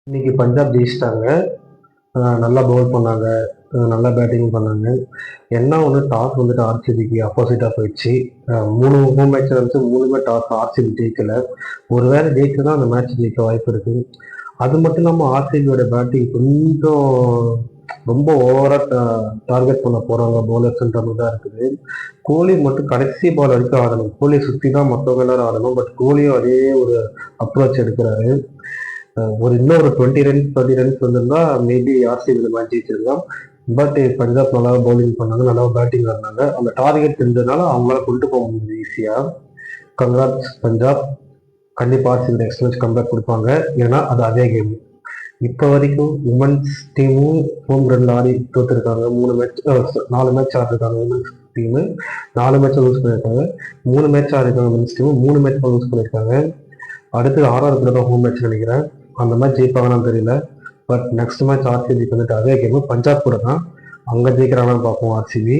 இன்னைக்கு பஞ்சாப் ஜெயிச்சிட்டாங்க. நல்லா பவுல் பண்ணாங்க. நல்லா பேட்டிங் பண்ணாங்க. என்ன ஒண்ணு டாஸ் வந்துட்டு ஆர்சிபிக்கு ஆப்போசிட்டா போயிடுச்சு. 3 ஹோம் மேட்ச்ல வந்து 3மே டாஸ் ஆர்சிபி ஜெயிக்கல. ஒருவேளை ஜெயிச்சா அந்த மேட்ச் ஜெயிக்க வாய்ப்பு இருக்கு. அது மட்டும் இல்லாம ஆர்சிபியோட பேட்டிங் கொஞ்சம் ரொம்ப ஓவரா டார்கெட் பண்ண போறாங்க பவுலர்ஸ்ன்ற மாதிரி தான் இருக்குது. கோலி மட்டும் கடைசி பால் வரைக்கும் ஆடணும். கோலி சுத்தி தான் மற்றவங்க எல்லாரும் ஆடணும். பட் கோலியும் அதே ஒரு அப்ரோச் எடுக்கிறாரு. இன்னொரு 20 ரன்ஸ் வந்திருந்தா மேபி ஆர்சிபி இந்த மேட்ச் ஜெயிச்சிருக்கலாம். பட் பஞ்சாப் நல்லா பவுலிங் பண்ணாங்க, நல்லா பேட்டிங் ஆடினாங்க. அந்த டார்கெட் இருந்ததுனால அவங்களால கொண்டு போக முடியுது ஈஸியா. கங்க்ராட்ஸ் பஞ்சாப். கண்டிப்பா ஆர்சிபி நெக்ஸ்ட் மேட்ச் கம்பேக் கொடுப்பாங்க. ஏன்னா அது அதே கேம். இப்போ வரைக்கும் உமன்ஸ் டீமும் ஹோம் கிரவுண்ட்ல ஆடி தோத்துருக்காங்க. 4 மேட்ச் ஆடிருக்காங்க உமன்ஸ் டீமு. 4 மேட்ச் லூஸ் பண்ணியிருக்காங்க. 3 மேட்ச் ஆடிருக்காங்க மென்ஸ் டீமு. 3 மேட்ச் லூஸ் பண்ணியிருக்காங்க. அடுத்து ஆர்ஆர் கூட தான் ஹோம் மேட்ச் நினைக்கிறேன். அந்த மேட்ச் ஜெயிப்பாங்கன்னு தெரியல. பட் நெக்ஸ்ட் மேட்ச் ஆர்சிபிக்கு வந்துட்டு அதே கேம் பஞ்சாப் கூட தான். அங்கே ஜெயிக்கிறாங்கன்னு பார்ப்போம் ஆர்சிபி.